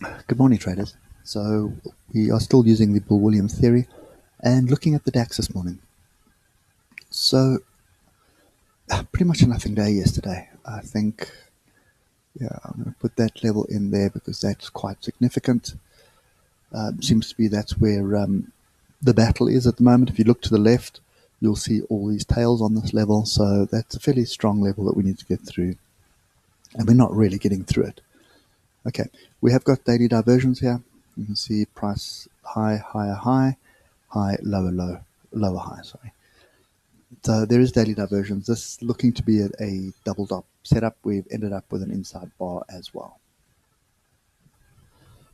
Good morning, traders. So we are still using the Bull-Williams theory and looking at the DAX this morning. So pretty much a nothing day yesterday. I think, yeah, I'm going to put that level in there because that's quite significant. Seems to be that's where the battle is at the moment. If you look to the left, you'll see all these tails on this level. So that's a fairly strong level that we need to get through. And we're not really getting through it. Okay, we have got daily diversions here. You can see price high, higher, high, high, lower, low, lower, high, sorry. So there is daily diversions. This is looking to be a double top setup. We've ended up with an inside bar as well.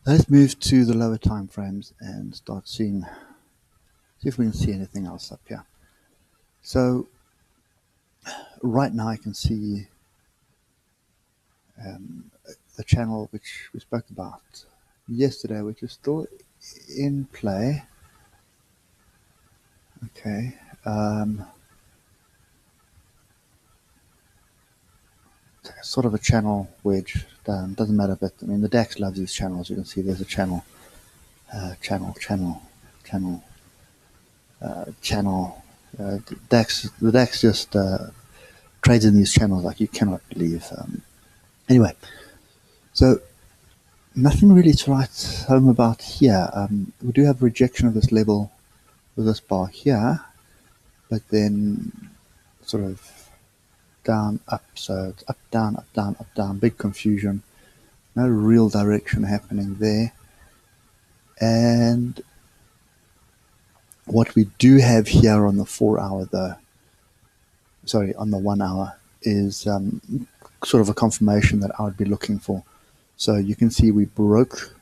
Let's move to the lower time frames and start see if we can see anything else up here. So right now I can see the channel which we spoke about yesterday, which is still in play. Okay. Sort of a channel wedge down. Doesn't matter, but I mean the DAX loves these channels. You can see there's a channel, channel. The DAX just trades in these channels like you cannot believe. Anyway, so nothing really to write home about here. We do have rejection of this level with this bar here, but then sort of down, up. So it's up, down, up, down, up, down. Big confusion. No real direction happening there. And what we do have here on the 4 hour though, sorry, on the 1 hour is sort of a confirmation that I would be looking for. So you can see we broke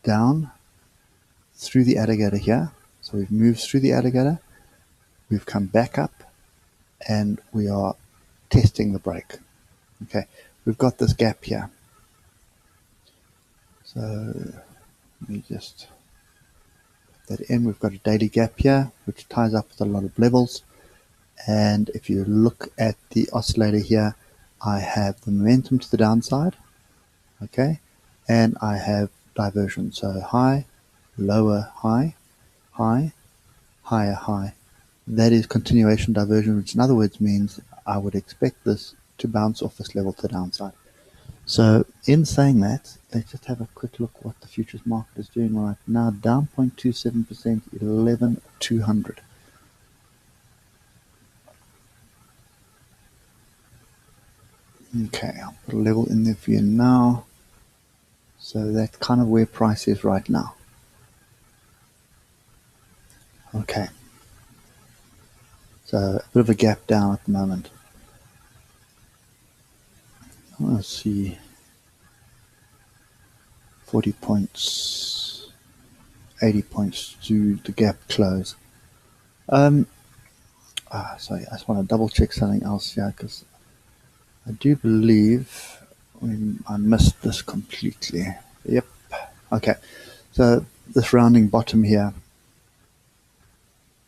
down through the alligator here. So we've moved through the alligator, we've come back up, and we are testing the break. Okay, we've got this gap here. So let me just put that in. We've got a daily gap here, which ties up with a lot of levels. And if you look at the oscillator here, I have the momentum to the downside, okay, and I have diversion. So high, lower, high, high, higher, high. That is continuation diversion, which in other words means I would expect this to bounce off this level to the downside. So in saying that, let's just have a quick look what the futures market is doing right now. Down 0.27%, 11,200. Okay, I'll put a level in there for you now. So that's kind of where price is right now. Okay. So a bit of a gap down at the moment. Let's see. 40 points, 80 points to the gap close. Sorry, I just want to double check something else here because I do believe I missed this completely. Yep. Okay. So this rounding bottom here.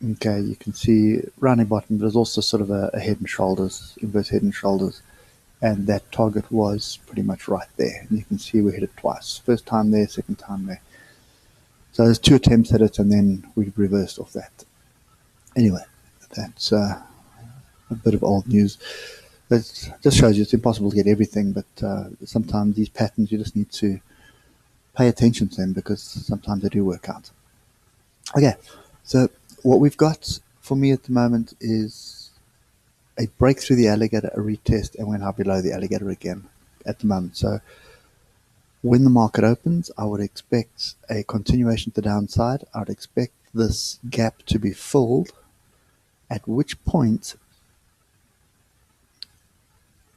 Okay, you can see rounding bottom. There's also sort of a head and shoulders, inverse head and shoulders. And that target was pretty much right there. And you can see we hit it twice. First time there, second time there. So there's 2 attempts at it, and then we reversed off that. Anyway, that's a bit of old news. It just shows you it's impossible to get everything, but sometimes these patterns you just need to pay attention to them because sometimes they do work out. Okay, so what we've got for me at the moment is a break through the alligator, a retest, and went out below the alligator again at the moment. So when the market opens, I would expect a continuation to the downside. I would expect this gap to be filled, at which point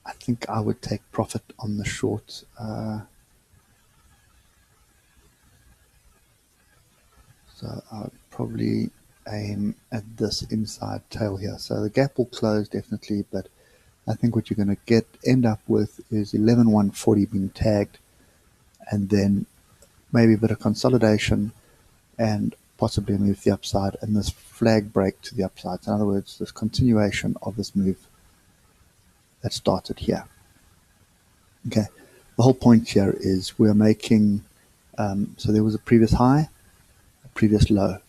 I think I would take profit on the short. So I would probably aim at this inside tail here. So the gap will close definitely, but I think what you're going to end up with is 11,140 being tagged, and then maybe a bit of consolidation and possibly a move to the upside, and this flag break to the upside. So in other words, this continuation of this move that started here. Okay, the whole point here is we're making So there was a previous high, a previous low.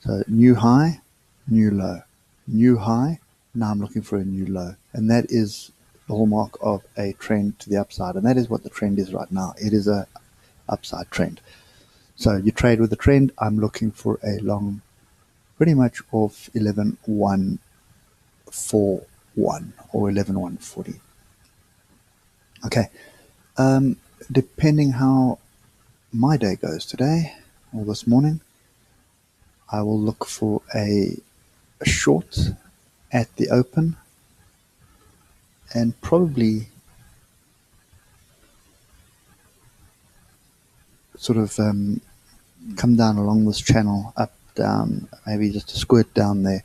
So new high, new low, new high. Now I'm looking for a new low. And that is the hallmark of a trend to the upside. And that is what the trend is right now. It is a upside trend. So you trade with the trend. I'm looking for a long, pretty much off 11,141 or 11,140. Okay. Depending how my day goes today or this morning, I will look for a short at the open and probably sort of come down along this channel, up, down, maybe just a squirt down there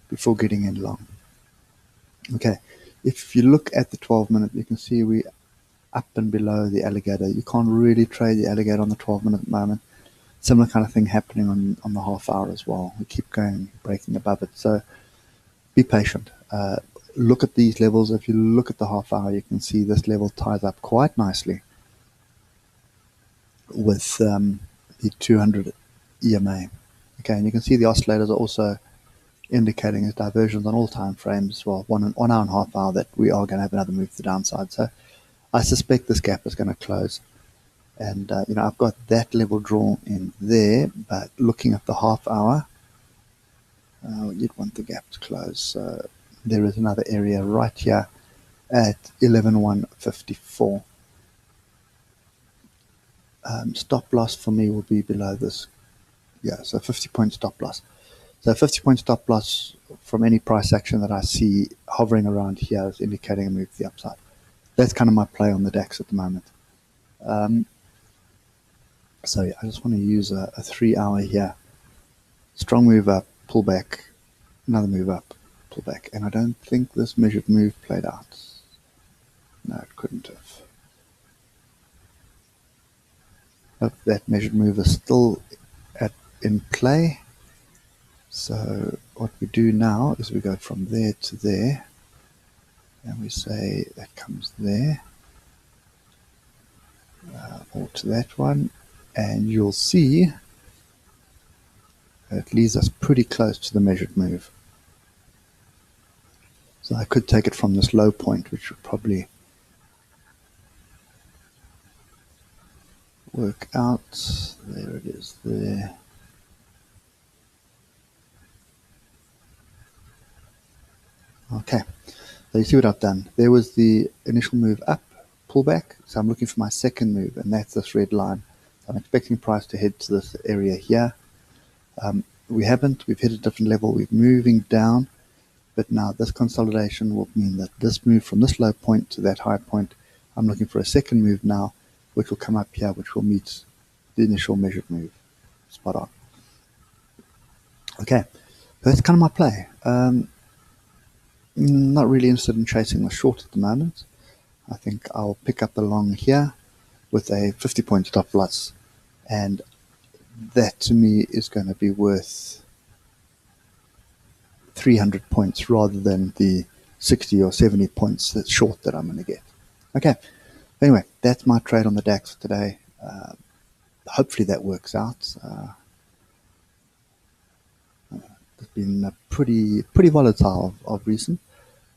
before getting in long. Okay, if you look at the 12-minute, you can see we up and below the alligator. You can't really trade the alligator on the 12-minute at the moment. Similar kind of thing happening on the half hour as well. We keep going, breaking above it. So be patient. Look at these levels. If you look at the half hour, you can see this level ties up quite nicely with the 200 EMA. Okay, and you can see the oscillators are also indicating as diversions on all time frames as well, 1 hour and a half hour, that we are going to have another move to the downside. So I suspect this gap is going to close. And, I've got that level drawn in there, but looking at the half hour, you'd want the gap to close. So there is another area right here at 11,154. Stop loss for me will be below this. Yeah, so 50-point stop loss. So 50-point stop loss from any price action that I see hovering around here is indicating a move to the upside. That's kind of my play on the DAX at the moment. So yeah, I just want to use a 3 hour here. Strong move up, pull back, another move up, pull back. And I don't think this measured move played out. No, it couldn't have. Oh, that measured move is still in play. So what we do now is we go from there to there. And we say that comes there. Or to that one. And you'll see it leaves us pretty close to the measured move. So I could take it from this low point, which would probably work out. There it is there. Okay, so you see what I've done. There was the initial move up, pullback. So I'm looking for my second move, and that's this red line. So I'm expecting price to head to this area here. We haven't. We've hit a different level. We're moving down. But now this consolidation will mean that this move from this low point to that high point, I'm looking for a second move now, which will come up here, which will meet the initial measured move. Spot on. Okay, so that's kind of my play. Not really interested in chasing the short at the moment. I think I'll pick up the long here with a 50-point stop loss, and that to me is going to be worth 300 points rather than the 60 or 70 points that's short that I'm going to get. Okay, anyway, that's my trade on the DAX today. Hopefully that works out. It's been pretty volatile of recent.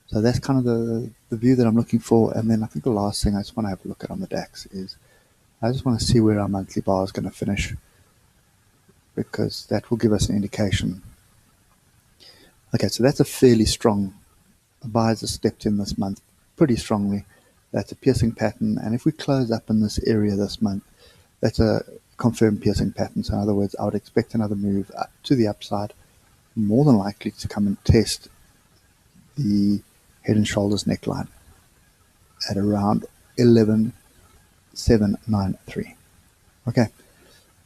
So that's kind of the view that I'm looking for. And then I think the last thing I just want to have a look at on the DAX is I just want to see where our monthly bar is going to finish, because that will give us an indication. Okay, so that's a fairly strong. Buyers have stepped in this month pretty strongly. That's a piercing pattern. And if we close up in this area this month, that's a confirmed piercing pattern. So in other words, I would expect another move up to the upside, more than likely to come and test the head and shoulders neckline at around 11,793. Okay.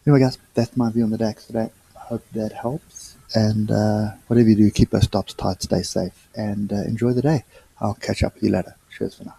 Anyway, guys, that's my view on the DAX today. I hope that helps. And whatever you do, keep those stops tight, stay safe, and enjoy the day. I'll catch up with you later. Cheers for now.